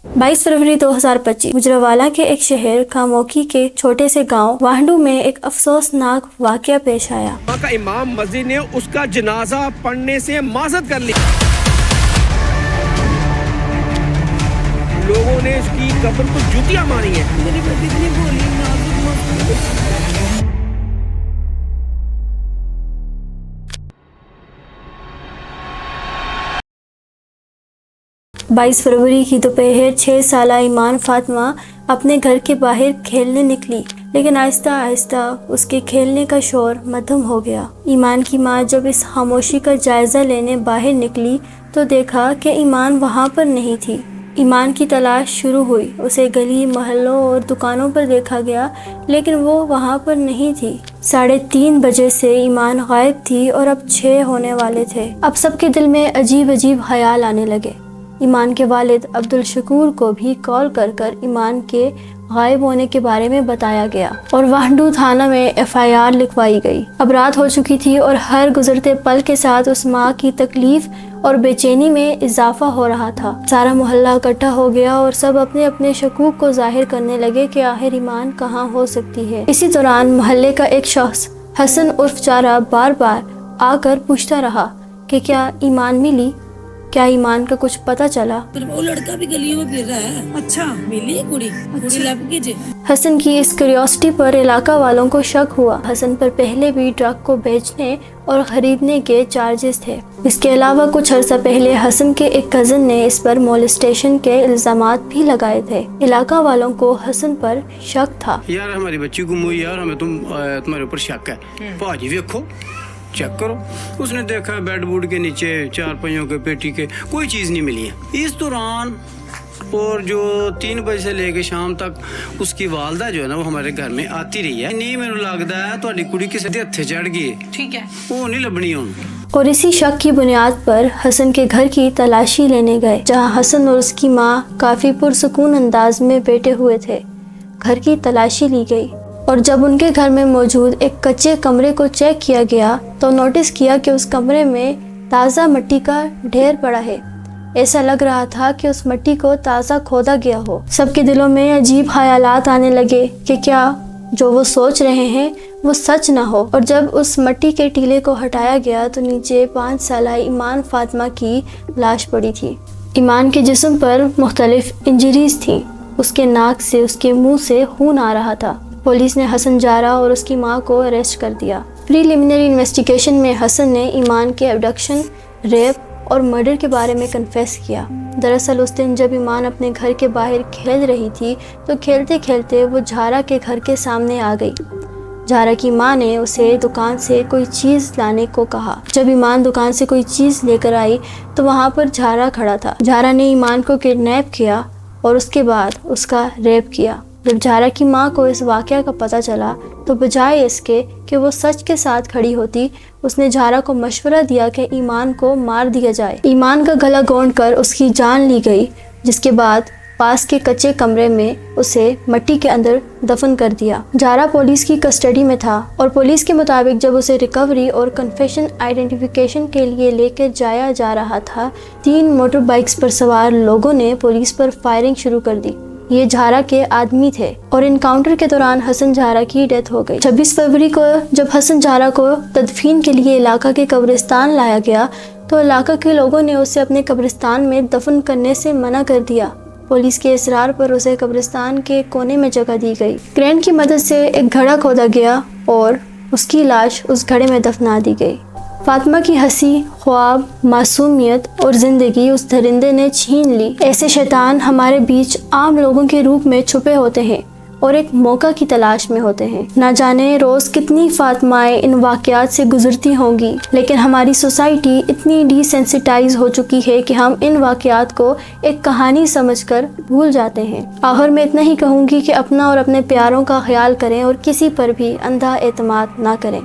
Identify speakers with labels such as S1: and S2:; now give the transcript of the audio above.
S1: 22 फरवरी 2025 गुजरावाला के एक शहर खामोकी के छोटे से गांव वाहंडू में एक अफसोसनाक वाकया पेश आया।
S2: का इमाम मस्जिद ने उसका जनाजा पढ़ने से माजरत कर ली। लोगों ने उसकी कब्र को जूतियां मारी हैं। मेरी बेटी इतनी भोली नाजुक
S1: 22 फरवरी की दोपहर 6 साला ईमान फातिमा अपने घर के बाहर खेलने निकली, लेकिन आहिस्ता आहिस्ता उसके खेलने का शोर मद्धम हो गया। ईमान की माँ जब इस खामोशी का जायज़ा लेने बाहर निकली तो देखा कि ईमान वहाँ पर नहीं थी। ईमान की तलाश शुरू हुई। उसे गली, मोहल्लों और दुकानों पर देखा गया, लेकिन वो वहाँ पर नहीं थी। 3:30 बजे से ईमान गायब थी और अब 6 होने वाले थे। अब सबके दिल में अजीब अजीब ख्याल आने लगे। ईमान के वालिद अब्दुल शकूर को भी कॉल कर ईमान के गायब होने के बारे में बताया गया और वाहंडू थाना में FIR लिखवाई गई। अब रात हो चुकी थी और हर गुजरते पल के साथ उस माँ की तकलीफ और बेचैनी में इजाफा हो रहा था। सारा मोहल्ला इकट्ठा हो गया और सब अपने अपने शकूक को जाहिर करने लगे कि आखिर ईमान कहाँ हो सकती है। इसी दौरान मोहल्ले का एक शख्स हसन उर्फ चारा बार बार आकर पूछता रहा कि क्या ईमान मिली, क्या ईमान का कुछ पता चला।
S3: वो लड़का भी गलियों में फिर रहा है। अच्छा मिली कुड़ी लग गई।
S1: हसन की इस क्यूरियोसिटी पर इलाका वालों को शक हुआ। हसन पर पहले भी ट्रक को बेचने और खरीदने के चार्जेस थे। इसके अलावा कुछ अर्सा पहले हसन के एक कजन ने इस पर मोलेस्टेशन के इल्जामात भी लगाए थे। इलाका वालों को हसन पर शक था।
S4: यार हमारी बच्ची गुम हुई यार, हमें तुम्हारे ऊपर शक है। भाजी देखो, चेक करो। उसने देखा बेड वुड के नीचे 4 पहियों के पेटी के कोई चीज़ नहीं मिली है। इस दौरान और जो 3 बजे से लेके शाम तक उसकी वालदा जो है ना वो हमारे घर में आती रही है। नहीं मैंने लगता है तो कुड़ी किसी के हथे चढ़ गई, ठीक है, वो नहीं लभनी हुन।
S1: और इसी शक की बुनियाद पर हसन के घर की तलाशी लेने गए, जहां हसन और उसकी माँ काफी पुरसुकून अंदाज में बैठे हुए थे। घर की तलाशी ली गई और जब उनके घर में मौजूद एक कच्चे कमरे को चेक किया गया तो नोटिस किया कि उस कमरे में ताज़ा मिट्टी का ढेर पड़ा है। ऐसा लग रहा था कि उस मिट्टी को ताज़ा खोदा गया हो। सबके दिलों में अजीब ख्यालात आने लगे कि क्या जो वो सोच रहे हैं वो सच ना हो। और जब उस मिट्टी के टीले को हटाया गया तो नीचे 5 साला ईमान फातिमा की लाश पड़ी थी। ईमान के जिस्म पर मुख्तलिफ इंजरीज थी। उसके नाक से, उसके मुंह से खून आ रहा था। पुलिस ने हसन जारा और उसकी मां को अरेस्ट कर दिया। प्रीलिमिनरी इन्वेस्टिगेशन में हसन ने ईमान के अबडक्शन, रेप और मर्डर के बारे में कन्फेस किया। दरअसल उस दिन जब ईमान अपने घर के बाहर खेल रही थी तो खेलते खेलते वो झारा के घर के सामने आ गई। झारा की मां ने उसे दुकान से कोई चीज़ लाने को कहा। जब ईमान दुकान से कोई चीज़ लेकर आई तो वहाँ पर झारा खड़ा था। झारा ने ईमान को किडनैप किया और उसके बाद उसका रेप किया। जब झारा की माँ को इस वाक़या का पता चला तो बजाय इसके कि वो सच के साथ खड़ी होती, उसने झारा को मशवरा दिया कि ईमान को मार दिया जाए। ईमान का गला गोंद कर उसकी जान ली गई, जिसके बाद पास के कच्चे कमरे में उसे मिट्टी के अंदर दफन कर दिया। झारा पुलिस की कस्टडी में था और पुलिस के मुताबिक जब उसे रिकवरी और कन्फेशन आइडेंटिफिकेशन के लिए लेकर जाया जा रहा था, 3 मोटर बाइक्स पर सवार लोगों ने पुलिस पर फायरिंग शुरू कर दी। ये झारा के आदमी थे और इनकाउंटर के दौरान हसन झारा की डेथ हो गई। 26 फरवरी को जब हसन झारा को तदफीन के लिए इलाका के कब्रिस्तान लाया गया तो इलाका के लोगों ने उसे अपने कब्रिस्तान में दफन करने से मना कर दिया। पुलिस के इसरार पर उसे कब्रिस्तान के कोने में जगह दी गई। क्रेन की मदद से एक घड़ा खोदा गया और उसकी लाश उस घड़े में दफना दी गई। फातिमा की हंसी, ख्वाब, मासूमियत और ज़िंदगी उस दरिंदे ने छीन ली। ऐसे शैतान हमारे बीच आम लोगों के रूप में छुपे होते हैं और एक मौका की तलाश में होते हैं। ना जाने रोज़ कितनी फातिमाएं इन वाक़यात से गुजरती होंगी, लेकिन हमारी सोसाइटी इतनी डिसेंसिटाइज हो चुकी है कि हम इन वाक़यात को एक कहानी समझकर भूल जाते हैं। आखिर में इतना ही कहूँगी कि अपना और अपने प्यारों का ख्याल करें और किसी पर भी अंधा एतमाद ना करें।